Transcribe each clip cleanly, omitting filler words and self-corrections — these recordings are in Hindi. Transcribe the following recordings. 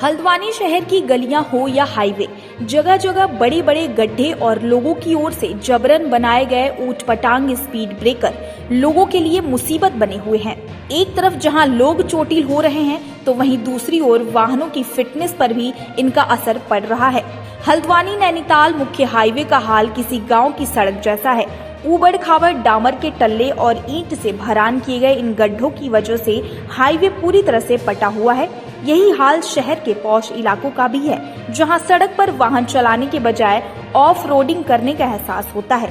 हल्द्वानी शहर की गलियां हो या हाईवे, जगह जगह बड़े बड़े गड्ढे और लोगों की ओर से जबरन बनाए गए ऊटपटांग स्पीड ब्रेकर लोगों के लिए मुसीबत बने हुए हैं। एक तरफ जहां लोग चोटिल हो रहे हैं तो वहीं दूसरी ओर वाहनों की फिटनेस पर भी इनका असर पड़ रहा है। हल्द्वानी नैनीताल मुख्य हाईवे का हाल किसी गाँव की सड़क जैसा है। ऊबड़ खाबड़ डामर के टल्ले और ईंट से भरान किए गए इन गड्ढों की वजह से हाईवे पूरी तरह से पटा हुआ है। यही हाल शहर के पॉश इलाकों का भी है, जहां सड़क पर वाहन चलाने के बजाय ऑफ रोडिंग करने का एहसास होता है।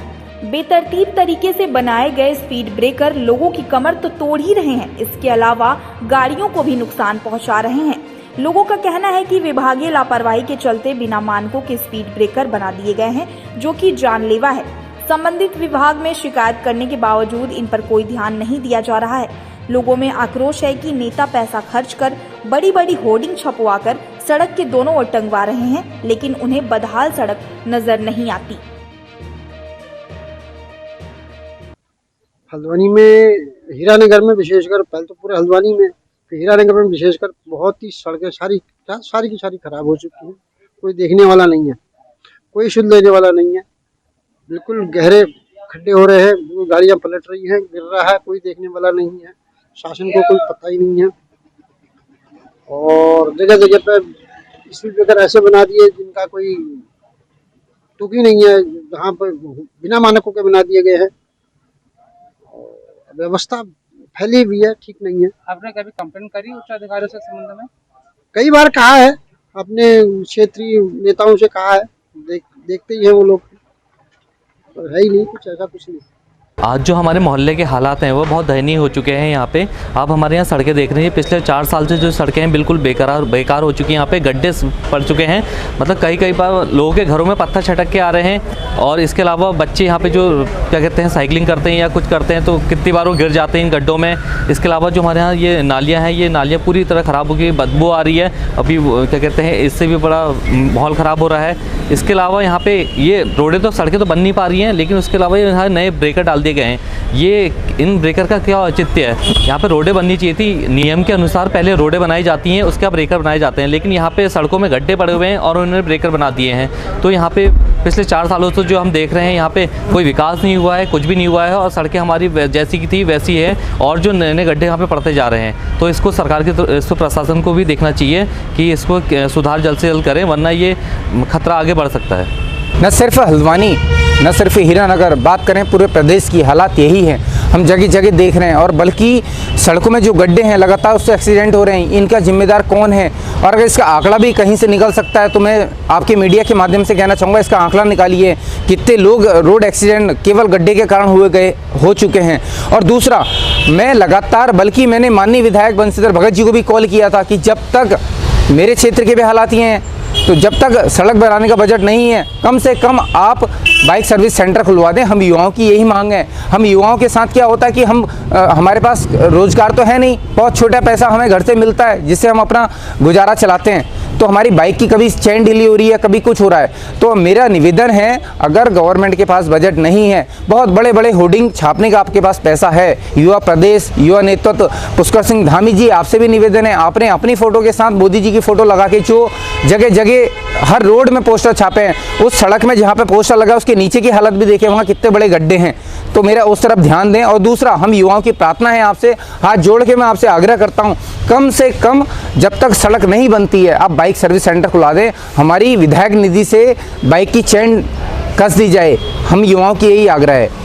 बेतरतीब तरीके से बनाए गए स्पीड ब्रेकर लोगों की कमर तो तोड़ ही रहे हैं, इसके अलावा गाड़ियों को भी नुकसान पहुंचा रहे हैं। लोगों का कहना है कि विभागीय लापरवाही के चलते बिना मानकों के स्पीड ब्रेकर बना दिए गए हैं, जो कि जानलेवा है। संबंधित विभाग में शिकायत करने के बावजूद इन पर कोई ध्यान नहीं दिया जा रहा है। लोगों में आक्रोश है कि नेता पैसा खर्च कर बड़ी बड़ी होर्डिंग छपवाकर सड़क के दोनों ओर टंगवा रहे हैं, लेकिन उन्हें बदहाल सड़क नजर नहीं आती। हल्द्वानी में हीरानगर में विशेषकर, पहले तो पूरे हल्द्वानी में, हीरानगर में विशेषकर बहुत ही सड़कें सारी की सारी खराब हो चुकी हैं। कोई देखने वाला नहीं है, कोई सुध लेने वाला नहीं है। बिल्कुल गहरे खड्डे हो रहे हैं, गाड़ियां पलट रही हैं, गिर रहा है, कोई देखने वाला नहीं है। शासन को कोई पता ही नहीं है। और जगह जगह पे स्पीड ब्रेकर ऐसे बना दिए जिनका कोई तुक ही नहीं है, जहाँ पर बिना मानकों के बना दिए गए हैं। व्यवस्था फैली हुई है, ठीक नहीं है। आपने कभी कंप्लेंट करी उच्च अधिकारियों से संबंध में? कई बार कहा है, अपने क्षेत्रीय नेताओं से कहा है, देखते ही है वो लोग, पर है ही नहीं कुछ, ऐसा कुछ नहीं। आज जो हमारे मोहल्ले के हालात हैं वो बहुत दयनीय हो चुके हैं। यहाँ पे आप हमारे यहाँ सड़कें देख रहे हैं, पिछले 4 साल से जो सड़कें हैं बिल्कुल बेकार हो चुकी हैं। यहाँ पे गड्ढे पड़ चुके हैं, मतलब कई बार लोगों के घरों में पत्थर छटक के आ रहे हैं। और इसके अलावा बच्चे यहाँ पे जो क्या कहते हैं साइकिलिंग करते हैं या कुछ करते हैं तो कितनी बार वो गिर जाते हैं इन गड्ढों में। इसके अलावा जो हमारे यहाँ ये नालियाँ हैं, ये नालियाँ पूरी तरह ख़राब हो गई, बदबू आ रही है। अभी क्या कहते हैं इससे भी बड़ा माहौल ख़राब हो रहा है। इसके अलावा यहाँ पे ये रोडें तो सड़कें तो बन नहीं पा रही हैं, लेकिन उसके अलावा यहाँ नए ब्रेकर डाल दिए गए हैं। ये इन ब्रेकर का क्या औचित्य है? यहाँ पे रोडें बननी चाहिए थी, नियम के अनुसार पहले रोडें बनाई जाती हैं, उसके बाद ब्रेकर बनाए जाते हैं। लेकिन यहाँ पे सड़कों में गड्ढे पड़े हुए हैं और उन्होंने ब्रेकर बना दिए हैं। तो यहाँ पे पिछले 4 सालों से जो हम देख रहे हैं यहाँ पे कोई विकास नहीं हुआ है, कुछ भी नहीं हुआ है। और सड़कें हमारी जैसी की थी वैसी है, और जो नए नए गड्ढे यहाँ पे पड़ते जा रहे हैं। तो इसको सरकार के इसको प्रशासन को भी देखना चाहिए कि इसको सुधार जल्द से जल्द करें, वरना ये खतरा आगे बढ़ सकता है। न सिर्फ हल्द्वानी, न सिर्फ हीरानगर, बात करें पूरे प्रदेश की, हालात यही है। हम जगह जगह देख रहे हैं, और बल्कि सड़कों में जो गड्ढे हैं लगातार उससे एक्सीडेंट हो रहे हैं। इनका जिम्मेदार कौन है? और अगर इसका आंकड़ा भी कहीं से निकल सकता है तो मैं आपके मीडिया के माध्यम से कहना चाहूँगा, इसका आंकड़ा निकालिए, कितने लोग रोड एक्सीडेंट केवल गड्ढे के कारण हो चुके हैं। और दूसरा, मैं लगातार, बल्कि मैंने माननीय विधायक बंशीधर भगत जी को भी कॉल किया था कि जब तक मेरे क्षेत्र के भी हालात ये हैं, तो जब तक सड़क बनाने का बजट नहीं है, कम से कम आप बाइक सर्विस सेंटर खुलवा दें। हम युवाओं की यही मांग है। हम युवाओं के साथ क्या होता है कि हमारे पास रोजगार तो है नहीं, बहुत छोटा पैसा हमें घर से मिलता है जिससे हम अपना गुजारा चलाते हैं। तो हमारी बाइक की कभी चेन ढीली हो रही है, कभी कुछ हो रहा है। तो मेरा निवेदन है, अगर गवर्नमेंट के पास बजट नहीं है, बहुत बड़े बड़े होर्डिंग छापने का आपके पास पैसा है, युवा प्रदेश, युवा नेतृत्व पुष्कर सिंह धामी जी, आपसे भी निवेदन है, आपने अपनी फ़ोटो के साथ मोदी जी की फ़ोटो लगा के जो जगह जगह हर रोड में पोस्टर छापे हैं, उस सड़क में जहाँ पे पोस्टर लगा उसके नीचे की हालत भी देखें, वहाँ कितने बड़े गड्ढे हैं। तो मेरा उस तरफ ध्यान दें। और दूसरा, हम युवाओं की प्रार्थना है आपसे, हाथ जोड़ के मैं आपसे आग्रह करता हूँ, कम से कम जब तक सड़क नहीं बनती है आप बाइक सर्विस सेंटर खुला दें। हमारी विधायक निधि से बाइक की चेन कस दी जाए। हम युवाओं की यही आग्रह है।